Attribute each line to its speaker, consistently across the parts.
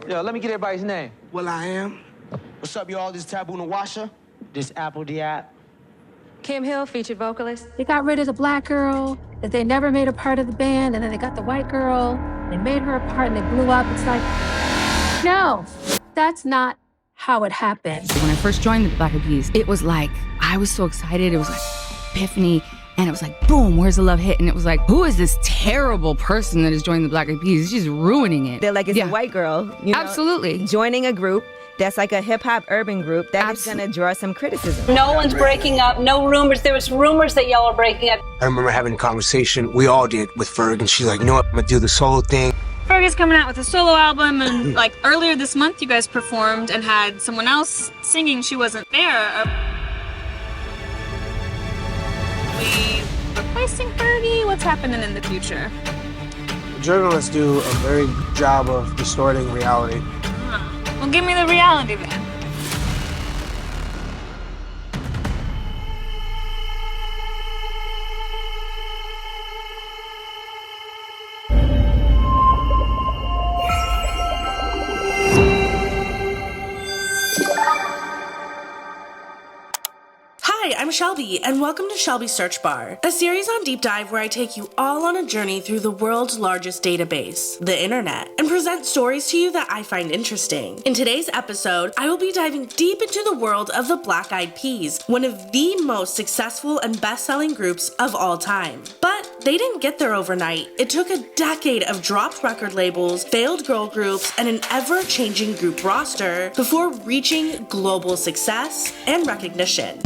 Speaker 1: Yo, let me get everybody's name.
Speaker 2: will.i.am. What's up, y'all? This is Taboo Nawasha.
Speaker 1: This Apple Diap.
Speaker 3: Kim Hill, featured vocalist.
Speaker 4: They got rid of the black girl that they never made a part of the band, and then they got the white girl, they made her a part and they blew up. It's like, no, that's not how it happened.
Speaker 5: When I first joined the Black Eyed Peas, it was like, I was so excited. It was like epiphany. And it was like, boom, where's the love hit? And it was like, who is this terrible person that is joining the Black Eyed Peas? She's ruining it.
Speaker 6: They're like, it's a white girl, you know,
Speaker 5: absolutely
Speaker 6: joining a group that's like a hip-hop urban group that is going to draw some criticism.
Speaker 7: No one's breaking up, no rumors. There was rumors that y'all were breaking up.
Speaker 2: I remember having a conversation, we all did, with Ferg, and she's like, you know what, I'm gonna do the solo thing.
Speaker 8: Ferg is coming out with a solo album, and like earlier this month you guys performed and had someone else singing. She wasn't there. We replacing Fergie? What's happening in the future?
Speaker 2: Journalists do a very good job of distorting reality.
Speaker 8: Well, give me the reality then.
Speaker 9: Hi, I'm Shelby, and welcome to Shelby Search Bar, a series on Deep Dive where I take you all on a journey through the world's largest database, the internet, and present stories to you that I find interesting. In today's episode, I will be diving deep into the world of the Black Eyed Peas, one of the most successful and best-selling groups of all time. But they didn't get there overnight. It took a decade of dropped record labels, failed girl groups, and an ever-changing group roster before reaching global success and recognition.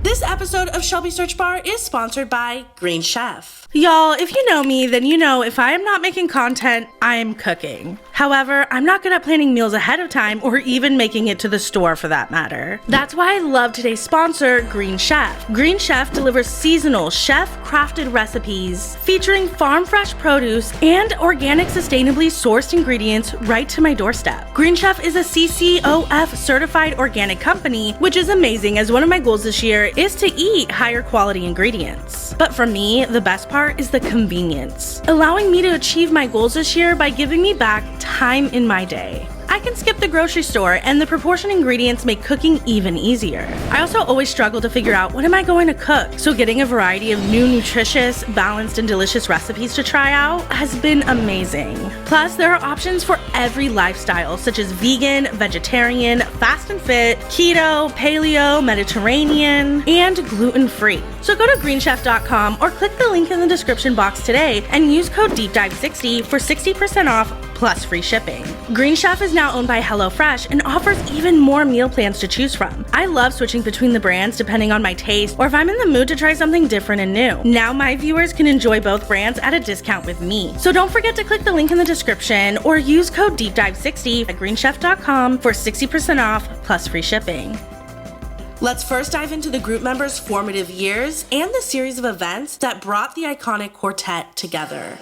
Speaker 9: This episode of Shelby Search Bar is sponsored by Green Chef. Y'all, if you know me, then you know if I am not making content, I am cooking. However, I'm not good at planning meals ahead of time or even making it to the store for that matter. That's why I love today's sponsor, Green Chef. Green Chef delivers seasonal, chef-crafted recipes featuring farm-fresh produce and organic, sustainably sourced ingredients right to my doorstep. Green Chef is a CCOF certified organic company, which is amazing as one of my goals this year is to eat higher quality ingredients. But for me, the best part is the convenience, allowing me to achieve my goals this year by giving me back time in my day. I can skip the grocery store, and the proportion ingredients make cooking even easier. I also always struggle to figure out what am I going to cook, so getting a variety of new nutritious, balanced, and delicious recipes to try out has been amazing. Plus, there are options for every lifestyle, such as vegan, vegetarian, fast and fit, keto, paleo, Mediterranean, and gluten-free. So go to greenchef.com or click the link in the description box today and use code DEEPDIVE60 for 60% off plus free shipping. Green Chef is now owned by HelloFresh and offers even more meal plans to choose from. I love switching between the brands depending on my taste or if I'm in the mood to try something different and new. Now my viewers can enjoy both brands at a discount with me. So don't forget to click the link in the description or use code DEEPDIVE60 at greenchef.com for 60% off plus free shipping. Let's first dive into the group members' formative years and the series of events that brought the iconic quartet together.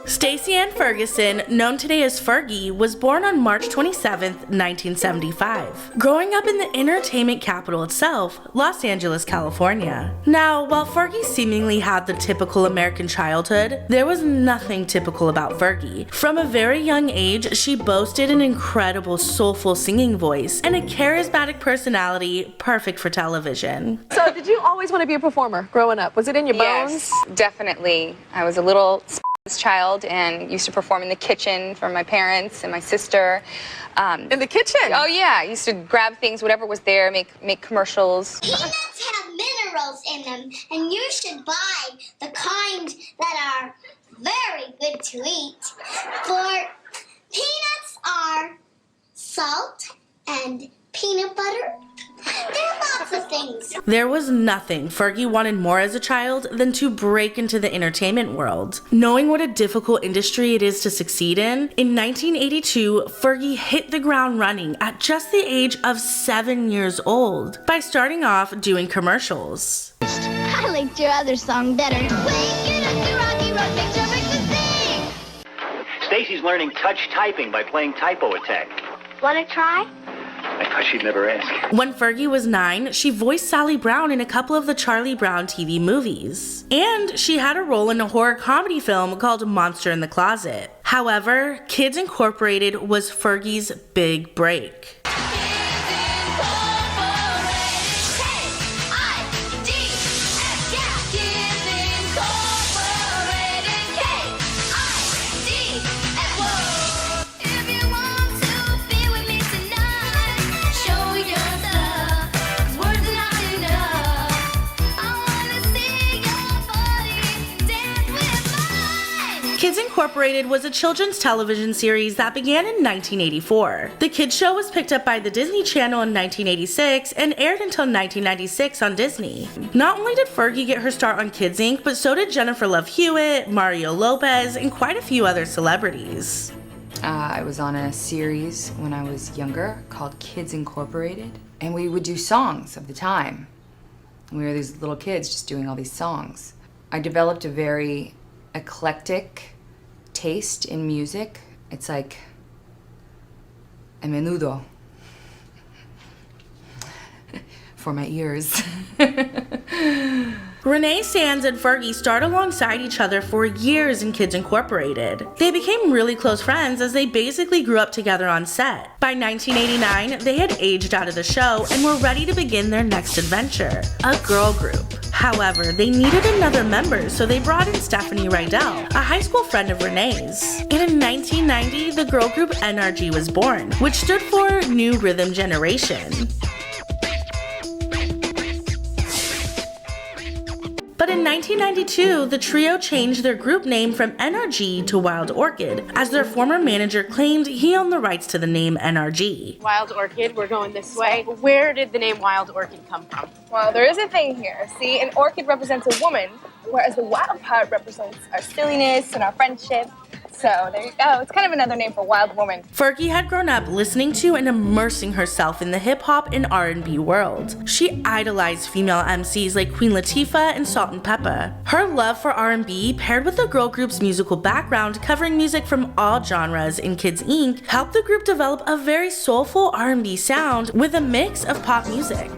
Speaker 9: Stacey Ann Ferguson, known today as Fergie, was born on March 27, 1975, growing up in the entertainment capital itself, Los Angeles, California. Now, while Fergie seemingly had the typical American childhood, there was nothing typical about Fergie. From a very young age, she boasted an incredible soulful singing voice and a charismatic personality perfect for television.
Speaker 3: So did you always want to be a performer growing up? Was it in your bones?
Speaker 10: Yes, definitely. I was a little child and used to perform in the kitchen for my parents and my sister.
Speaker 3: In the kitchen?
Speaker 10: Oh yeah, I used to grab things, whatever was there, make commercials.
Speaker 11: Peanuts have minerals in them, and you should buy the kind that are very good to eat. For peanuts are salt and peanut butter. There are lots of things.
Speaker 9: There was nothing Fergie wanted more as a child than to break into the entertainment world. Knowing what a difficult industry it is to succeed in 1982, Fergie hit the ground running at just the age of 7 years old by starting off doing commercials.
Speaker 11: I liked your other song better. Waking up the Rocky Road makes her break the sing.
Speaker 12: Stacy's learning touch typing by playing Typo Attack.
Speaker 11: Want to try?
Speaker 12: I thought she'd never ask.
Speaker 9: When Fergie was 9, she voiced Sally Brown in a couple of the Charlie Brown TV movies. And she had a role in a horror comedy film called Monster in the Closet. However, Kids Incorporated was Fergie's big break. Kids Incorporated was a children's television series that began in 1984. The kids show was picked up by the Disney Channel in 1986 and aired until 1996 on Disney. Not only did Fergie get her start on Kids Inc., but so did Jennifer Love Hewitt, Mario Lopez, and quite a few other celebrities.
Speaker 5: I was on a series when I was younger called Kids Incorporated, and we would do songs of the time. We were these little kids just doing all these songs. I developed a very eclectic taste in music. It's like a menudo for my ears.
Speaker 9: Renee Sands and Fergie starred alongside each other for years in Kids Incorporated. They became really close friends as they basically grew up together on set. By 1989, they had aged out of the show and were ready to begin their next adventure, a girl group. However, they needed another member, so they brought in Stephanie Rydell, a high school friend of Renee's. And in 1990, the girl group NRG was born, which stood for New Rhythm Generation. But in 1992, the trio changed their group name from NRG to Wild Orchid, as their former manager claimed he owned the rights to the name NRG.
Speaker 13: Wild Orchid, we're going this way. Where did the name Wild Orchid come from?
Speaker 14: Well, there is a thing here. See, an orchid represents a woman, whereas the wild part represents our silliness and our friendship. So there you go. It's kind of another name for wild woman.
Speaker 9: Fergie had grown up listening to and immersing herself in the hip-hop and R&B world. She idolized female MCs like Queen Latifah and Salt and Peppa. Her love for R&B, paired with the girl group's musical background covering music from all genres in Kids Inc., helped the group develop a very soulful R&B sound with a mix of pop music.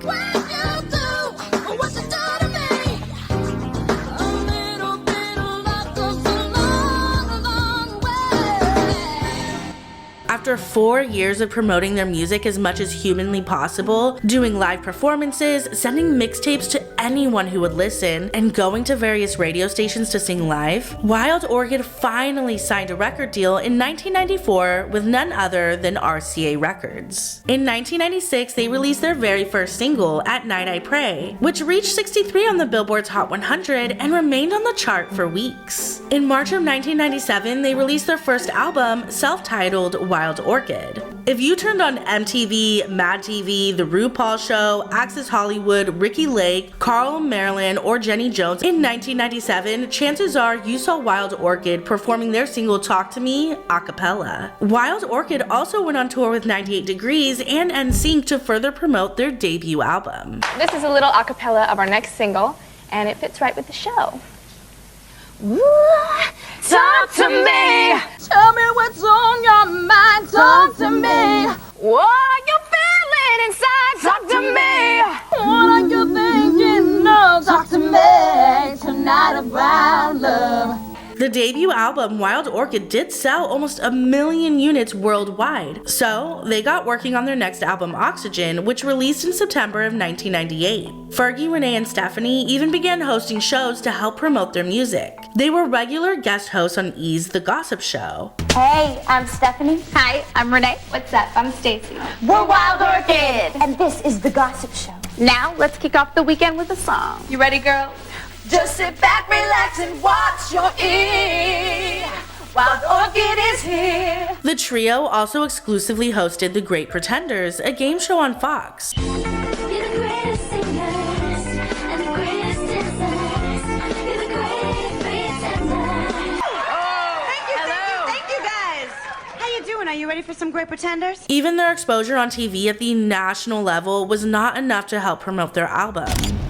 Speaker 9: After 4 years of promoting their music as much as humanly possible, doing live performances, sending mixtapes to anyone who would listen, and going to various radio stations to sing live, Wild Orchid finally signed a record deal in 1994 with none other than RCA Records. In 1996, they released their very first single, At Night I Pray, which reached 63 on the Billboard's Hot 100 and remained on the chart for weeks. In March of 1997, they released their first album, self-titled Wild Orchid. If you turned on MTV, Mad TV, The RuPaul Show, Access Hollywood, Ricky Lake, Carl Maryland, or Jenny Jones in 1997, chances are you saw Wild Orchid performing their single Talk to Me a cappella. Wild Orchid also went on tour with 98 Degrees and NSYNC to further promote their debut album.
Speaker 14: This is a little a cappella of our next single, and it fits right with the show. Ooh, talk to me. Tell me what's on your mind. Talk to me. What are you feeling inside? Talk to me. What are you thinking of? Talk to me tonight about love. The debut album, Wild Orchid, did sell almost 1 million units worldwide, so they got working on their next album, Oxygen, which released in September of 1998. Fergie, Renee, and Stephanie even began hosting shows to help promote their music. They were regular guest hosts on E's The Gossip Show.
Speaker 15: Hey, I'm Stephanie.
Speaker 10: Hi, I'm Renee. What's up? I'm Stacy.
Speaker 15: We're Wild Orchid, and this is The Gossip Show.
Speaker 10: Now, let's kick off the weekend with a song. You ready, girls?
Speaker 15: Just sit back, relax, and watch your ear. Wild Orchid is here.
Speaker 9: The trio also exclusively hosted The Great Pretenders, a game show on Fox.
Speaker 15: Are you ready for some Great Pretenders?
Speaker 9: Even their exposure on TV at the national level was not enough to help promote their album,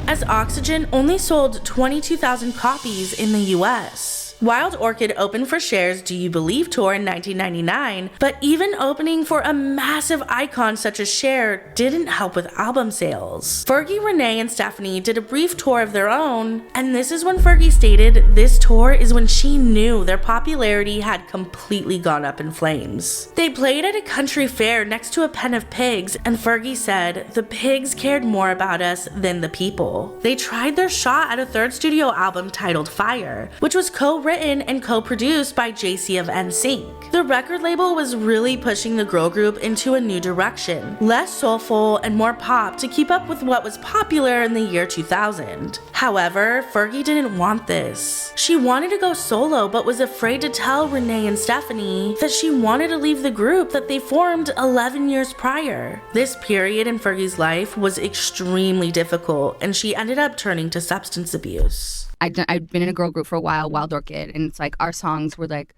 Speaker 9: as Oxygen only sold 22,000 copies in the US. Wild Orchid opened for Cher's Do You Believe tour in 1999, but even opening for a massive icon such as Cher didn't help with album sales. Fergie, Renee, and Stephanie did a brief tour of their own, and this is when Fergie stated this tour is when she knew their popularity had completely gone up in flames. They played at a country fair next to a pen of pigs, and Fergie said, "The pigs cared more about us than the people." They tried their shot at a third studio album titled Fire, which was co-written and co-produced by JC of NSYNC. The record label was really pushing the girl group into a new direction, less soulful and more pop to keep up with what was popular in the year 2000. However, Fergie didn't want this. She wanted to go solo but was afraid to tell Renee and Stephanie that she wanted to leave the group that they formed 11 years prior. This period in Fergie's life was extremely difficult, and she ended up turning to substance abuse.
Speaker 5: I'd been in a girl group for a while, Wild Orchid, and it's like our songs were like,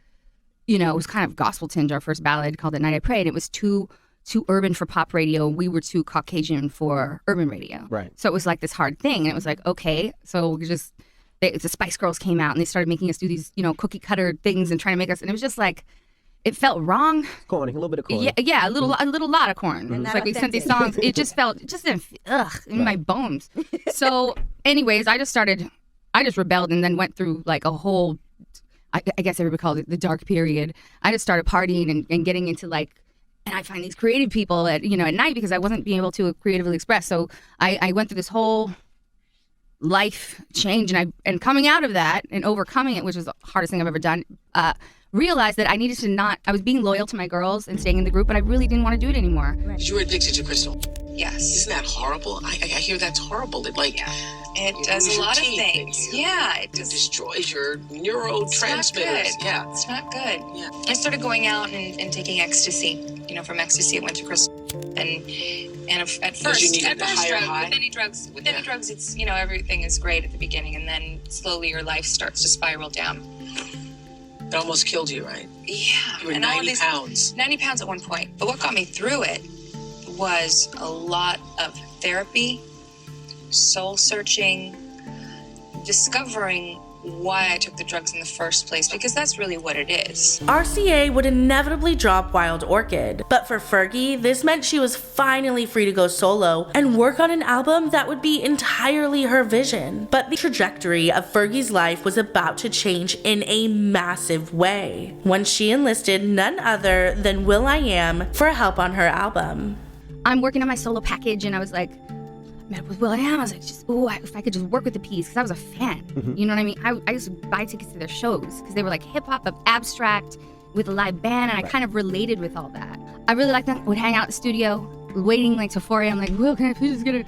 Speaker 5: you know, it was kind of gospel tinge. Our first ballad called "At Night I Prayed," it was too urban for pop radio. We were too Caucasian for urban radio.
Speaker 12: Right.
Speaker 5: So it was like this hard thing, and it was like, okay, so we just the Spice Girls came out and they started making us do these, you know, cookie cutter things and trying to make us, and it was just like, it felt wrong.
Speaker 12: Corny, a little bit of corn.
Speaker 5: Yeah, a little lot of corn.
Speaker 12: Mm-hmm.
Speaker 5: It's like we sent these songs. It just didn't, in my bones. So, anyways, I just rebelled and then went through like a whole, I guess everybody called it the dark period. I just started partying and getting into like, and I find these creative people at night because I wasn't being able to creatively express. So I went through this whole life change, and coming out of that and overcoming it, which was the hardest thing I've ever done, realized that I needed to I was being loyal to my girls and staying in the group, but I really didn't want to do it anymore.
Speaker 16: You were addicted to crystal.
Speaker 10: Yes.
Speaker 16: Isn't that horrible? I hear that's horrible. It
Speaker 10: It does a lot of things. It
Speaker 16: destroys your neurotransmitters.
Speaker 10: Yeah. It's not good. Yeah. I started going out and taking ecstasy. From ecstasy it went to crystal. And at first with any drugs it's everything is great at the beginning, and then slowly your life starts to spiral down.
Speaker 16: It almost killed you, right?
Speaker 10: Yeah.
Speaker 16: You were 90 pounds.
Speaker 10: 90 pounds at one point. But what got me through it was a lot of therapy, soul searching, discovering why I took the drugs in the first place, because that's really what it is.
Speaker 9: RCA would inevitably drop Wild Orchid, but for Fergie, this meant she was finally free to go solo and work on an album that would be entirely her vision. But the trajectory of Fergie's life was about to change in a massive way when she enlisted none other than will.i.am for help on her album.
Speaker 5: I'm working on my solo package, and I was like, met up with will.i.am. I was like, if I could just work with the P's, because I was a fan. Mm-hmm. You know what I mean? I used to buy tickets to their shows because they were like hip hop, abstract with a live band, and I kind of related with all that. I really liked them. Would hang out in the studio, waiting like till 4 a.m. like, Will, can I please just get it?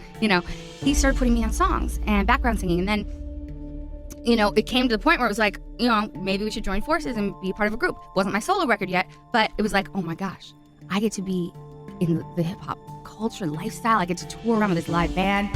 Speaker 5: He started putting me on songs and background singing, and then it came to the point where it was like, maybe we should join forces and be part of a group. It wasn't my solo record yet, but it was like, oh my gosh, I get to be in the hip hop culture lifestyle. I get to tour around with this live band.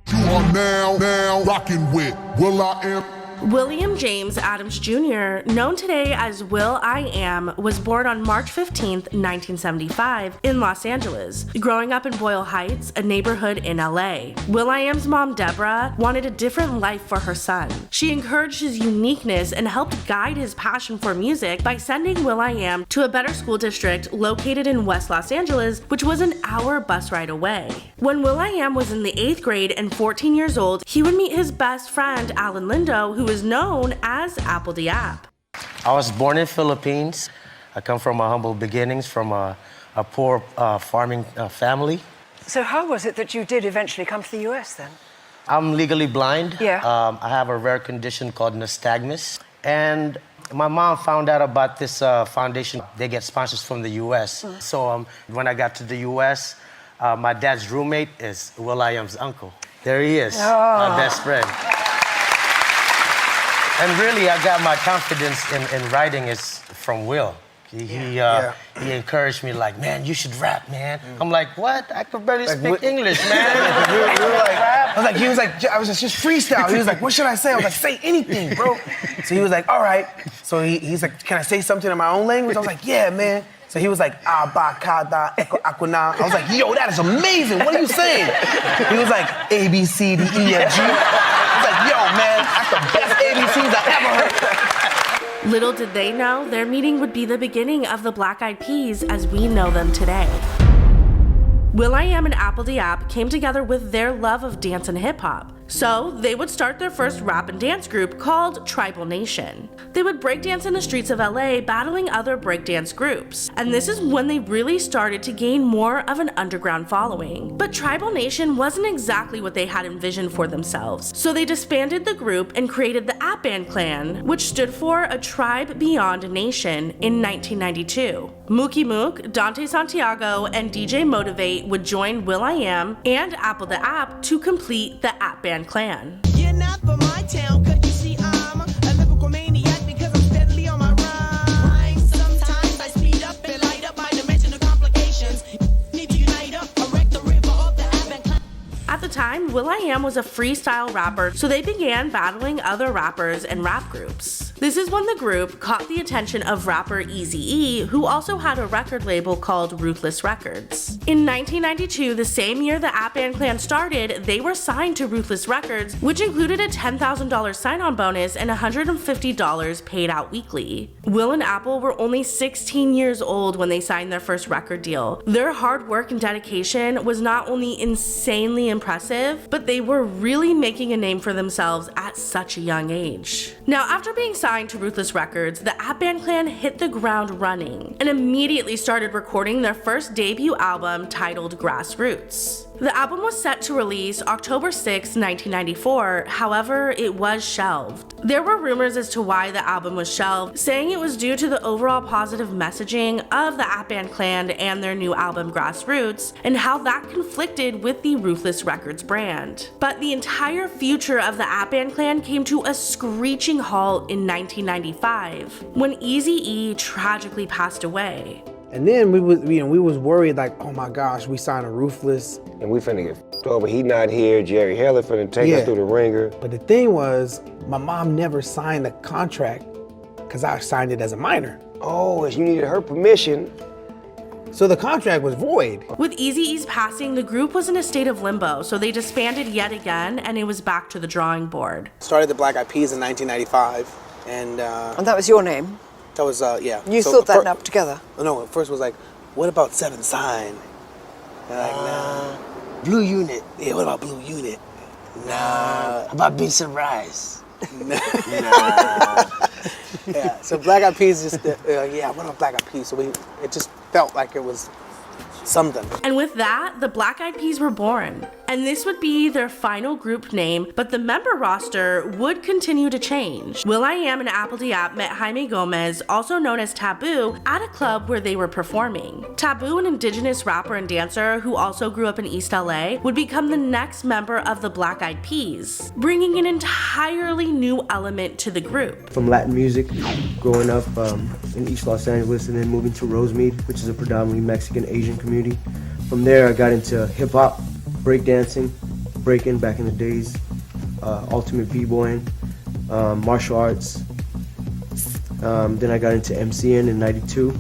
Speaker 17: You are now rocking with will.i.am.
Speaker 9: William James Adams Jr., known today as will.i.am, was born on March 15th, 1975 in Los Angeles, growing up in Boyle Heights, a neighborhood in LA. will.i.am's mom, Deborah, wanted a different life for her son. She encouraged his uniqueness and helped guide his passion for music by sending will.i.am to a better school district located in West Los Angeles, which was an hour bus ride away. When will.i.am was in the 8th grade and 14 years old, he would meet his best friend, Alan Lindo, who is known as Apple the App.
Speaker 18: I was born in Philippines. I come from humble beginnings, from a poor farming family.
Speaker 19: So how was it that you did eventually come to the US then?
Speaker 18: I'm legally blind.
Speaker 19: Yeah.
Speaker 18: I have a rare condition called nystagmus. And my mom found out about this foundation. They get sponsors from the US. So when I got to the US, my dad's roommate is will.i.am's uncle. There he is, my best friend. And really, I got my confidence in writing is from Will. He encouraged me like, man, you should rap, man. I'm like, what? I could barely speak English, man.
Speaker 2: He was like, I was just freestyle. He was like, what should I say? I was like, say anything, bro. So he was like, all right. So he's like, can I say something in my own language? I was like, yeah, man. So he was like, abacada, akuna. I was like, yo, that is amazing. What are you saying? He was like, A, B, C, D, E, F, G. I was like, yo, man, that's the best ABCs I ever heard.
Speaker 9: Little did they know, their meeting would be the beginning of the Black Eyed Peas as we know them today. will.i.am and Apl.de.ap came together with their love of dance and hip-hop. So they would start their first rap and dance group called Tribal Nation. They would breakdance in the streets of LA battling other breakdance groups. And this is when they really started to gain more of an underground following. But Tribal Nation wasn't exactly what they had envisioned for themselves. So they disbanded the group and created the Ap-Band Clan, which stood for A Tribe Beyond a Nation, in 1992. Mookie Mook, Dante Santiago, and DJ Motivate would join will.i.am and Apl.de.ap to complete the Ap-Band Clan.
Speaker 15: You're not from my town, 'cause you see I'm a lyrical maniac because I'm steadily on my rhyme. Sometimes I speed up and light up my dimension of complications. Need to unite up, erect the river of the Ap-Band Clan.
Speaker 9: At the time, will.i.am was a freestyle rapper, so they began battling other rappers and rap groups. This is when the group caught the attention of rapper Eazy-E, who also had a record label called Ruthless Records. In 1992, the same year the Ap-Band Clan started, they were signed to Ruthless Records, which included a $10,000 sign-on bonus and $150 paid out weekly. Will and Apple were only 16 years old when they signed their first record deal. Their hard work and dedication was not only insanely impressive, but they were really making a name for themselves at such a young age. Now, after being signed to Ruthless Records, the Ap-Band Clan hit the ground running and immediately started recording their first debut album titled Grassroots. The album was set to release October 6, 1994, however, it was shelved. There were rumors as to why the album was shelved, saying it was due to the overall positive messaging of the Ap-Band Clan and their new album Grassroots, and how that conflicted with the Ruthless Records brand. But the entire future of the Ap-Band Clan came to a screeching halt in 1995, when Eazy-E tragically passed away.
Speaker 2: And then we was worried like, oh my gosh, we signed a Ruthless.
Speaker 12: And we finna get f***ed over. He not here. Jerry Heller finna take us through the ringer.
Speaker 2: But the thing was, my mom never signed the contract because I signed it as a minor.
Speaker 12: Oh, you needed her permission.
Speaker 2: So the contract was void.
Speaker 9: With Eazy-E's passing, the group was in a state of limbo, so they disbanded yet again, and it was back to the drawing board.
Speaker 2: Started the Black Eyed Peas in 1995, and
Speaker 19: that was your name?
Speaker 2: That was, yeah.
Speaker 19: You thought that up together?
Speaker 2: No, at first was like, what about Seven Sign? Like, nah. Blue Unit. Yeah, what about Blue Unit? Nah.
Speaker 18: How about Be Surprised?
Speaker 2: Nah. Yeah, so Black Eyed Peas just, yeah, what about Black Eyed Peas? So it just felt like it was something.
Speaker 9: And with that, the Black Eyed Peas were born. And this would be their final group name, but the member roster would continue to change. will.i.am and Apl.de.ap met Jaime Gomez, also known as Taboo, at a club where they were performing. Taboo, an indigenous rapper and dancer who also grew up in East LA, would become the next member of the Black Eyed Peas, bringing an entirely new element to the group.
Speaker 20: From Latin music, growing up in East Los Angeles and then moving to Rosemead, which is a predominantly Mexican Asian community. From there, I got into hip-hop, breakdancing, breaking back in the days, ultimate b-boying, martial arts. Then I got into MCing in '92.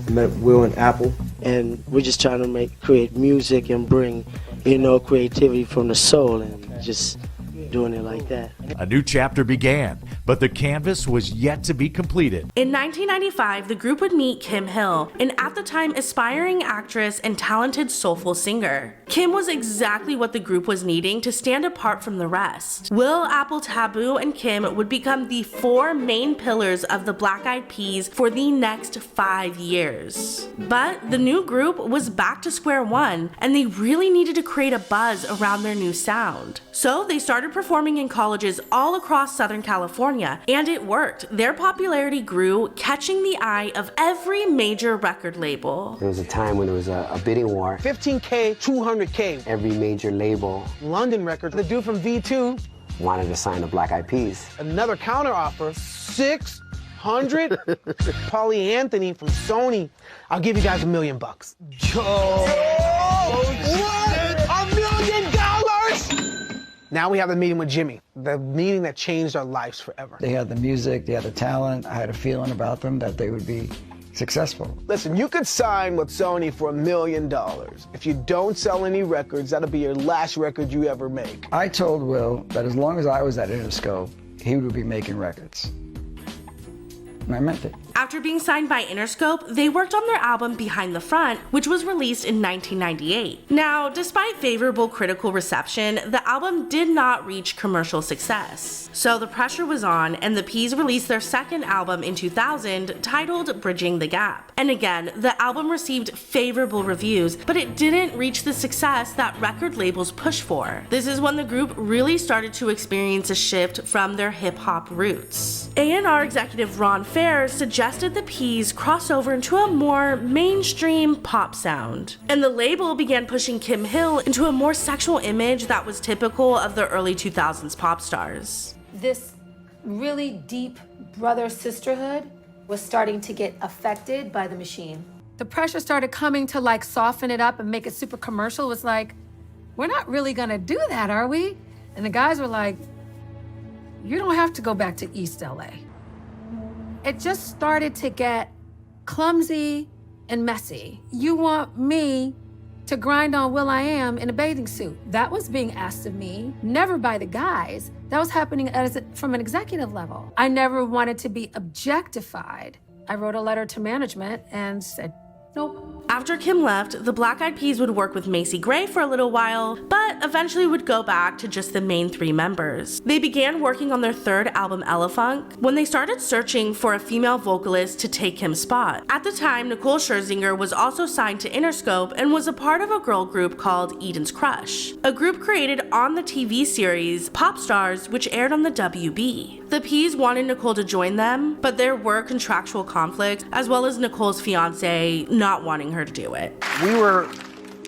Speaker 20: I met Will and Apple.
Speaker 21: And we're just trying to create music and bring, creativity from the soul and just doing it like that.
Speaker 22: A new chapter began, but the canvas was yet to be completed.
Speaker 9: In 1995, the group would meet Kim Hill, an at the time aspiring actress and talented soulful singer. Kim was exactly what the group was needing to stand apart from the rest. Will, Apple, Taboo, and Kim would become the 4 main pillars of the Black Eyed Peas for the next 5 years. But the new group was back to square one, and they really needed to create a buzz around their new sound. So they started performing in colleges all across Southern California, and it worked. Their popularity grew, catching the eye of every major record label.
Speaker 23: There was a time when there was a bidding war.
Speaker 2: 15K, 200K.
Speaker 23: Every major label,
Speaker 2: London Records, the dude from V2,
Speaker 23: wanted to sign the Black Eyed Peas.
Speaker 2: Another counteroffer, 600. Paulie Anthony from Sony, I'll give you guys $1 million. Yo! What? $1 million? Now we have the meeting with Jimmy, the meeting that changed our lives forever.
Speaker 24: They had the music, they had the talent. I had a feeling about them that they would be
Speaker 1: successful.
Speaker 4: Listen, you could sign with Sony for $1 million. If you don't sell any records, that'll be your last record you ever make.
Speaker 1: I told Will that as long as I was at Interscope, he would be making records. And I meant it.
Speaker 9: After being signed by Interscope, they worked on their album Behind the Front, which was released in 1998. Now, despite favorable critical reception, the album did not reach commercial success. So the pressure was on, and the Peas released their second album in 2000, titled Bridging the Gap. And again, the album received favorable reviews, but it didn't reach the success that record labels push for. This is when the group really started to experience a shift from their hip-hop roots. A&R executive Ron Fair suggested the Peas cross over into a more mainstream pop sound. And the label began pushing Kim Hill into a more sexual image that was typical of the early 2000s pop stars.
Speaker 6: This really deep brother-sisterhood was starting to get affected by the machine. The pressure started coming to like soften it up and make it super commercial. It was like, we're not really gonna do that, are we? And the guys were like, you don't have to go back to East LA. It just started to get clumsy and messy. You want me to grind on will.i.am in a bathing suit. That was being asked of me, never by the guys. That was happening from an executive level. I never wanted to be objectified. I wrote a letter to management and said, nope.
Speaker 9: After Kim left, the Black Eyed Peas would work with Macy Gray for a little while, but eventually would go back to just the main three members. They began working on their third album, Elefunk, when they started searching for a female vocalist to take Kim's spot. At the time, Nicole Scherzinger was also signed to Interscope and was a part of a girl group called Eden's Crush, a group created on the TV series Pop Stars, which aired on the WB. The Peas wanted Nicole to join them, but there were contractual conflicts, as well as Nicole's fiance not wanting her to do it.
Speaker 2: We were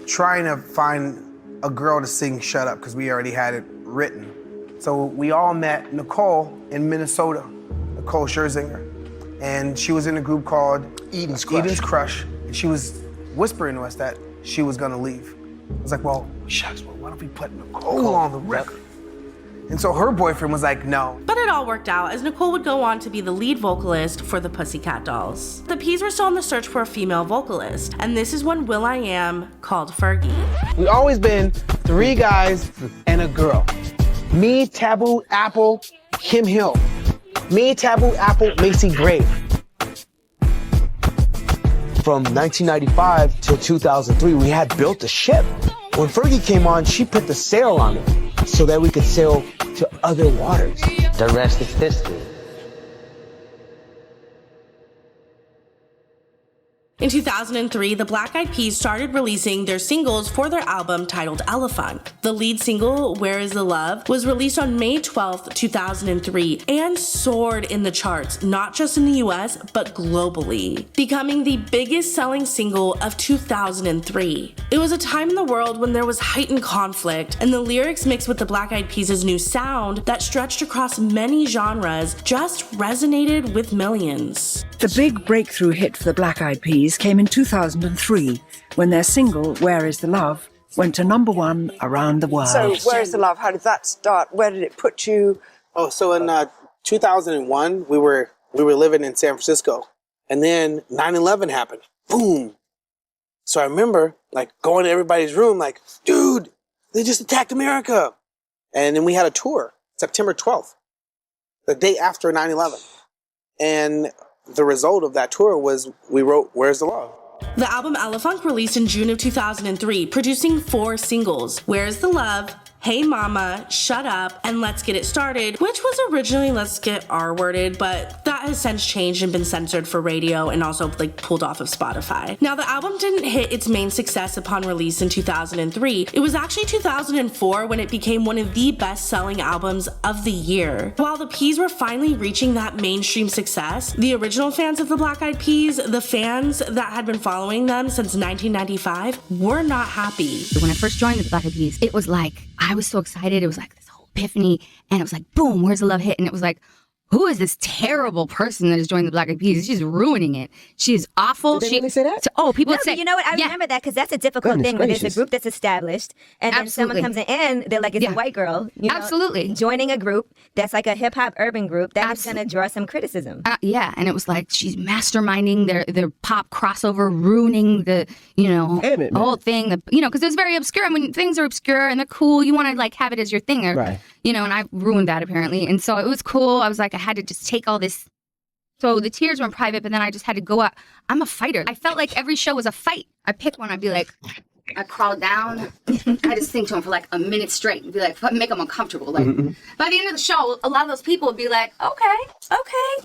Speaker 2: trying to find a girl to sing Shut Up because we already had it written. So we all met Nicole in Minnesota, Nicole Scherzinger. And she was in a group called
Speaker 4: Eden's Crush.
Speaker 2: Eden's Crush. And she was whispering to us that she was gonna leave. I was like, well, shucks, well, why don't we put Nicole on the record? And so her boyfriend was like, no.
Speaker 9: But it all worked out, as Nicole would go on to be the lead vocalist for the Pussycat Dolls. The Peas were still on the search for a female vocalist, and this is when will.i.am called Fergie.
Speaker 4: We always been three guys and a girl. Me, Taboo, Apple, Kim Hill. Me, Taboo, Apple, Macy Gray. From 1995 till 2003, we had built a ship. When Fergie came on, she put the sail on it so that we could sail to other waters.
Speaker 23: The rest is history.
Speaker 9: In 2003, the Black Eyed Peas started releasing their singles for their album titled Elefunk. The lead single, Where Is the Love, was released on May 12th, 2003, and soared in the charts, not just in the US, but globally, becoming the biggest selling single of 2003. It was a time in the world when there was heightened conflict, and the lyrics mixed with the Black Eyed Peas' new sound that stretched across many genres just resonated with millions.
Speaker 24: The big breakthrough hit for the Black Eyed Peas came in 2003 when their single, Where Is the Love, went to #1 around the world.
Speaker 19: So, Where Is the Love? How did that start? Where did it put you?
Speaker 4: Oh, so in 2001, we were living in San Francisco, and then 9/11 happened. Boom. So I remember like going to everybody's room, like, dude, they just attacked America. And then we had a tour, September 12th, the day after 9/11. And the result of that tour was we wrote Where's the Love?
Speaker 9: The album Elefunk released in June of 2003, producing 4 singles, Where's the Love, Hey Mama, Shut Up, and Let's Get It Started, which was originally Let's Get R-worded, but that has since changed and been censored for radio and also like pulled off of Spotify. Now, the album didn't hit its main success upon release in 2003. It was actually 2004 when it became one of the best-selling albums of the year. While the Peas were finally reaching that mainstream success, the original fans of the Black Eyed Peas, the fans that had been following them since 1995, were not happy.
Speaker 25: When I first joined the Black Eyed Peas, it was like, I was so excited. It was like this whole epiphany, and it was like, boom, Where's the Love hit? And it was like,
Speaker 5: who is this terrible person that is joining the Black Eyed Peas? She's ruining it. She is awful.
Speaker 3: Did they really say that?
Speaker 5: People
Speaker 7: No,
Speaker 5: say,
Speaker 7: but you know what? I remember that because that's a difficult thing when there's a group that's established and then someone comes in, they're like, it's a white girl. You know,
Speaker 5: absolutely.
Speaker 7: Joining a group that's like a hip hop urban group that is going to draw some criticism.
Speaker 5: Yeah, and it was like she's masterminding their pop crossover, ruining the, whole thing. Because it was very obscure. And when things are obscure and they're cool, you want to like have it as your thing.
Speaker 3: Right.
Speaker 5: And I ruined that apparently. And so it was cool. I was like, I had to just take all this. So the tears were in private, but then I just had to go out. I'm a fighter. I felt like every show was a fight. I pick one, I'd be like, I crawl down. I just sing to him for like a minute straight and be like, make them uncomfortable. Like by the end of the show, a lot of those people would be like, okay.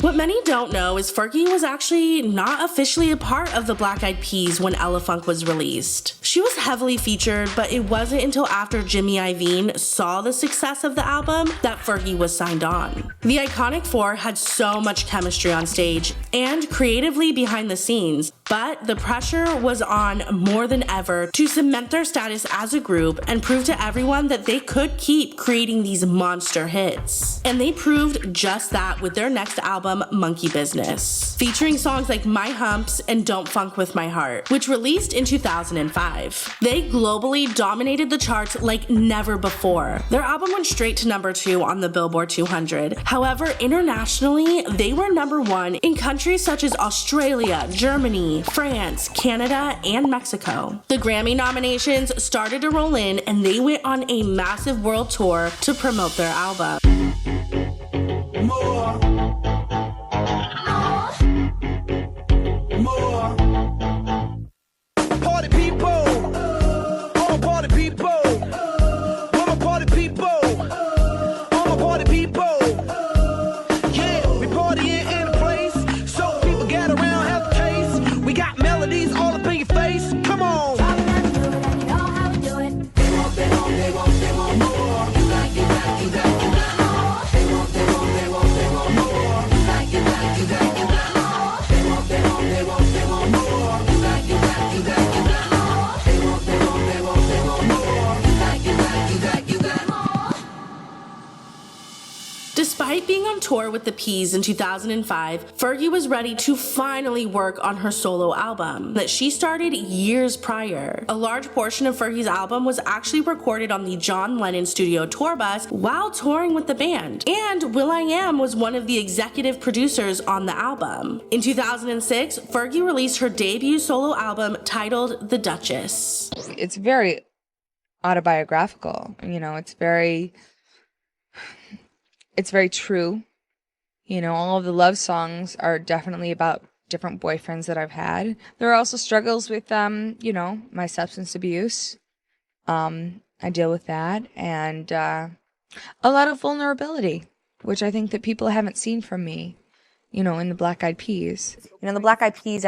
Speaker 9: What many don't know is Fergie was actually not officially a part of the Black Eyed Peas when Ella Funk was released. She was heavily featured, but it wasn't until after Jimmy Iovine saw the success of the album that Fergie was signed on. The Iconic Four had so much chemistry on stage and creatively behind the scenes, but the pressure was on more than ever to cement their status as a group and prove to everyone that they could keep creating these monster hits. And they proved just that with their next album, Monkey Business, featuring songs like My Humps and Don't Funk With My Heart, which released in 2005. They globally dominated the charts like never before. Their album went straight to #2 on the Billboard 200. However, internationally, they were #1 in countries such as Australia, Germany, France, Canada, and Mexico. The Grammy nominations started to roll in and they went on a massive world tour to promote their album.
Speaker 15: More. Party people, all party people, all my party people, all my party people. Yeah, we partying in a place, so people get around, have a taste. We got melodies all up in your face. Come on. They want more. You got more. They want more. You got more. They want more. They want more. You got more. They want more. You got more. They want more. You got more.
Speaker 9: Despite being on tour with the Peas in 2005, Fergie was ready to finally work on her solo album that she started years prior. A large portion of Fergie's album was actually recorded on the John Lennon studio tour bus while touring with the band, and will.i.am was one of the executive producers on the album. In 2006, Fergie released her debut solo album titled The Duchess.
Speaker 5: It's very autobiographical. It's very true. All of the love songs are definitely about different boyfriends that I've had. There are also struggles with, my substance abuse. I deal with that. And a lot of vulnerability, which I think that people haven't seen from me, in the Black Eyed Peas.
Speaker 7: The Black Eyed Peas,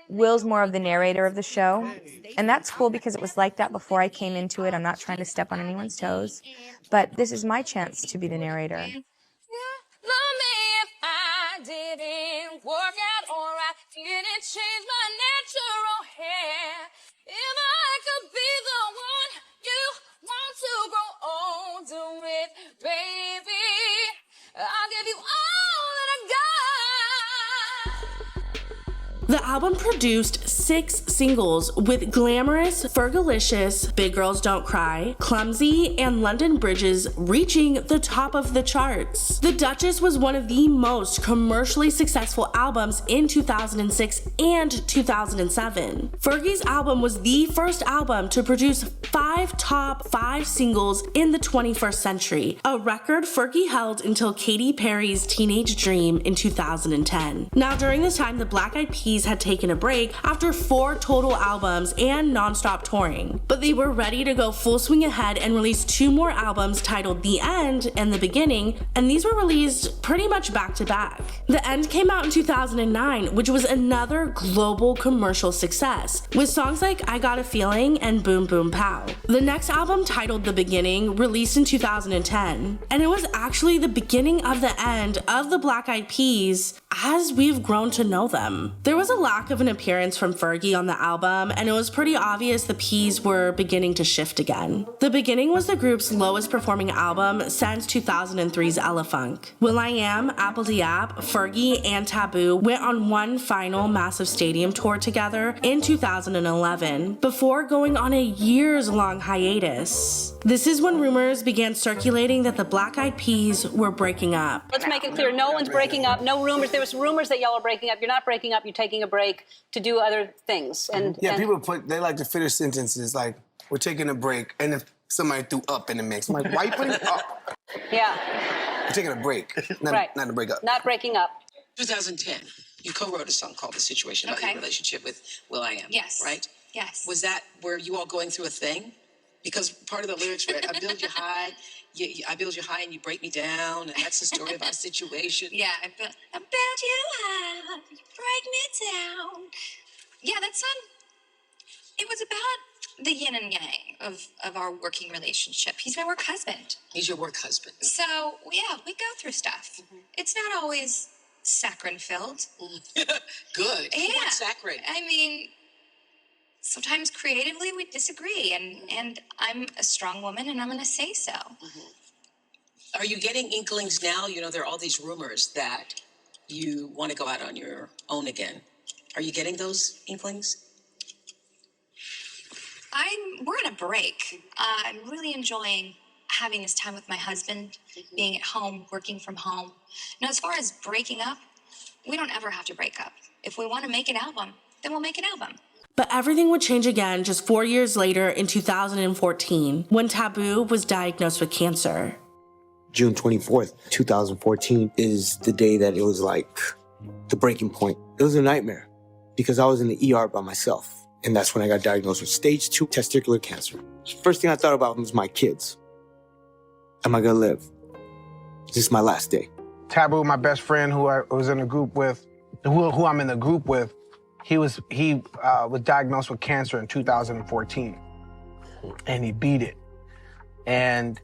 Speaker 7: Will's more of the narrator of the show, and that's cool because it was like that before I came into it. I'm not trying to step on anyone's toes, but this is my chance to be the narrator.
Speaker 15: Love me if I didn't work out or I didn't change my natural hair. If I could be the one you want to grow older with, baby, I'll give you all that I got.
Speaker 9: The album produced 6 singles with Glamorous, Fergalicious, Big Girls Don't Cry, Clumsy, and London Bridges reaching the top of the charts. The Duchess was one of the most commercially successful albums in 2006 and 2007. Fergie's album was the first album to produce 5 top 5 singles in the 21st century, a record Fergie held until Katy Perry's Teenage Dream in 2010. Now, during this time, the Black Eyed Peas had taken a break after 4 total albums and non-stop touring, but they were ready to go full swing ahead and release 2 more albums titled The End and The Beginning, and these were released pretty much back to back. The End came out in 2009, which was another global commercial success, with songs like I Got a Feeling and Boom Boom Pow. The next album, titled The Beginning, released in 2010, and it was actually the beginning of the end of the Black Eyed Peas as we've grown to know them. There was a lack of an appearance from Fergie on the album, and it was pretty obvious the P's were beginning to shift again. The Beginning was the group's lowest performing album since 2003's Ella Funk. will.i.am, Apl.de.ap, Fergie, and Taboo went on one final massive stadium tour together in 2011, before going on a years-long hiatus. This is when rumors began circulating that the Black Eyed Peas were breaking up.
Speaker 3: Let's make it clear, no one's breaking up, no rumors. There was rumors that y'all are breaking up. You're not breaking up, you're taking a break to do other things. And
Speaker 2: people they like to finish sentences like, we're taking a break, and if somebody threw up in the mix, I'm like, why you putting up?
Speaker 3: Yeah.
Speaker 2: We're taking a break, not to break up.
Speaker 3: Not breaking up.
Speaker 16: 2010, you co-wrote a song called The Situation about your relationship with will.i.am.
Speaker 10: Yes.
Speaker 16: Right?
Speaker 10: Yes.
Speaker 16: Was that where you all going through a thing? Because part of the lyrics were, I build you high, I build you high and you break me down, and that's the story of our situation.
Speaker 10: Yeah, I build you high, you break me down. Yeah, that song, it was about the yin and yang of our working relationship. He's my work husband.
Speaker 16: He's your work husband.
Speaker 10: So, yeah, we go through stuff. It's not always saccharine-filled.
Speaker 16: Good.
Speaker 10: Yeah.
Speaker 16: You want saccharine.
Speaker 10: I mean, sometimes creatively we disagree, and I'm a strong woman, and I'm going to say so.
Speaker 16: Are you getting inklings now? You know, there are all these rumors that you want to go out on your own again. Are you getting those inklings?
Speaker 10: We're on a break. I'm really enjoying having this time with my husband, being at home, working from home. Now, as far as breaking up, we don't ever have to break up. If we want to make an album, then we'll make an album.
Speaker 9: But everything would change again just 4 years later in 2014, when Taboo was diagnosed with cancer.
Speaker 8: June 24th, 2014 is the day that it was like the breaking point. It was a nightmare because I was in the ER by myself. And that's when I got diagnosed with stage 2 testicular cancer. First thing I thought about was my kids. Am I gonna live? Is this my last day?
Speaker 2: Taboo, my best friend who I was in a group with, who I'm in the group with, he was diagnosed with cancer in 2014, and he beat it. And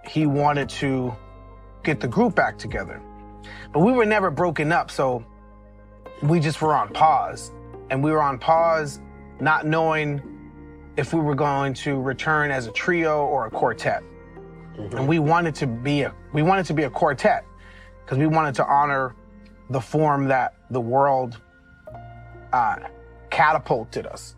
Speaker 2: he wanted to get the group back together. But we were never broken up, so we just were on pause. And we were on pause not knowing if we were going to return as a trio or a quartet. And we wanted to be a quartet because we wanted to honor the form that the world catapulted us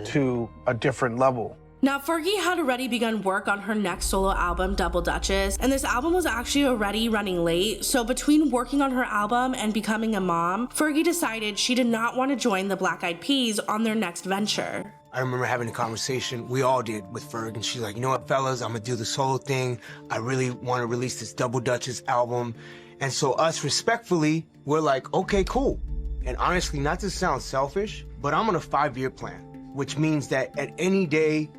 Speaker 2: to a different level.
Speaker 9: Now, Fergie had already begun work on her next solo album, Double Dutchess, and this album was actually already running late, so between working on her album and becoming a mom, Fergie decided she did not want to join the Black Eyed Peas on their next venture.
Speaker 8: I remember having a conversation, we all did, with Ferg, and she's like, you know what, fellas, I'm gonna do this whole thing. I really want to release this Double Dutchess album. And so us, respectfully, we're like, okay, cool. And honestly, not to sound selfish, but I'm on a 5-year plan, which means that at any day,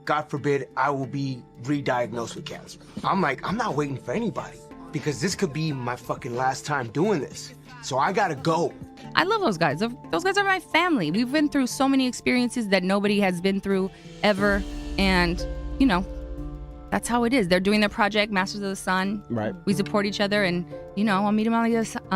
Speaker 8: God forbid, I will be re-diagnosed with cancer. I'm like, I'm not waiting for anybody because this could be my fucking last time doing this. So I gotta go.
Speaker 5: I love those guys. Those guys are my family. We've been through so many experiences that nobody has been through ever. And, you know, that's how it is. They're doing their project, Masters of the Sun.
Speaker 8: Right.
Speaker 5: We support each other, and, you know, I'll meet them on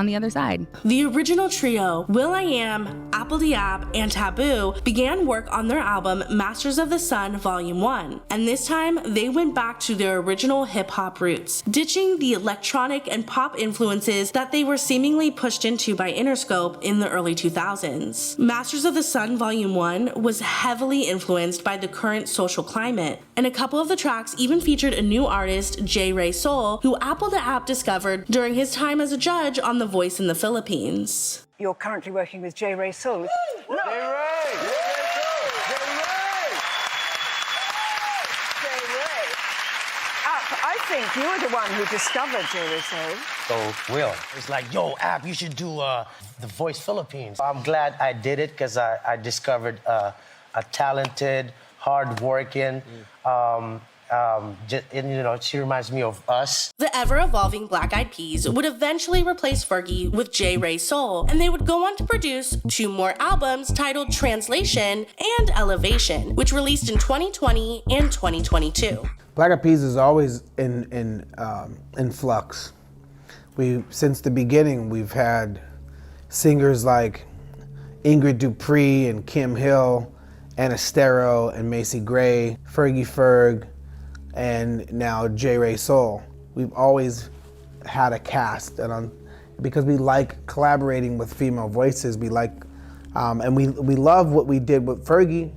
Speaker 5: the other side.
Speaker 9: The original trio, will.i.am, Apl.de.ap, and Taboo, began work on their album Masters of the Sun Volume 1. And this time, they went back to their original hip-hop roots, ditching the electronic and pop influences that they were seemingly pushed into by Interscope in the early 2000s. Masters of the Sun Volume 1 was heavily influenced by the current social climate, and a couple of the tracks even featured a new artist, J. Ray Soul, who Apl.de.ap discovered during his time as a judge on The Voice in the Philippines.
Speaker 11: You're currently working with J. Ray Soul.
Speaker 15: J. Ray!
Speaker 11: I think you were the one who discovered J. Ray Soul.
Speaker 18: So Will, it's like, yo, App, you should do The Voice Philippines. I'm glad I did it because I discovered a talented, hardworking, and, you know, she reminds me of us.
Speaker 9: The ever-evolving Black Eyed Peas would eventually replace Fergie with J. Ray Soul, and they would go on to produce 2 more albums titled Translation and Elevation, which released in 2020 and 2022.
Speaker 2: Black Eyed Peas is always in flux.
Speaker 4: Since the beginning, we've had singers like Ingrid Dupree and Kim Hill, Anna Stero and Macy Gray, Fergie Ferg, and now J. Ray Soul. We've always had a cast, and because we like collaborating with female voices, we like, and we love what we did with Fergie,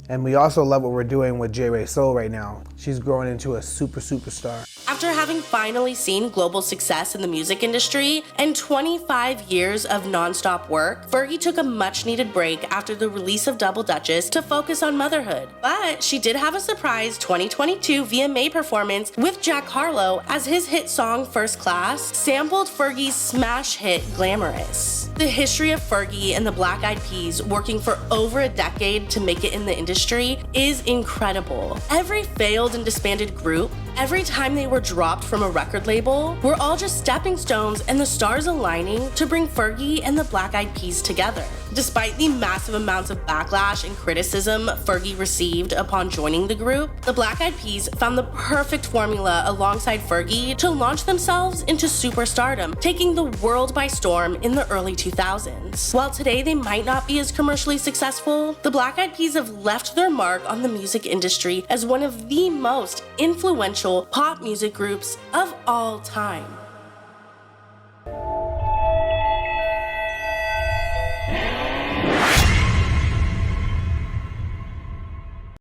Speaker 4: and we also love what we're doing with J. Ray Soul right now. She's growing into a superstar.
Speaker 9: After having finally seen global success in the music industry and 25 years of non-stop work, Fergie took a much-needed break after the release of Double Dutchess to focus on motherhood. But she did have a surprise 2022 VMA performance with Jack Harlow as his hit song First Class sampled Fergie's smash hit Glamorous. The history of Fergie and the Black Eyed Peas working for over a decade to make it in the industry is incredible. Every failed and disbanded group, every time they were dropped from a record label, were all just stepping stones and the stars aligning to bring Fergie and the Black Eyed Peas together. Despite the massive amounts of backlash and criticism Fergie received upon joining the group, the Black Eyed Peas found the perfect formula alongside Fergie to launch themselves into superstardom, taking the world by storm in the early 2000s. While today they might not be as commercially successful, the Black Eyed Peas have left their mark on the music industry as one of the most influential pop music groups of all time.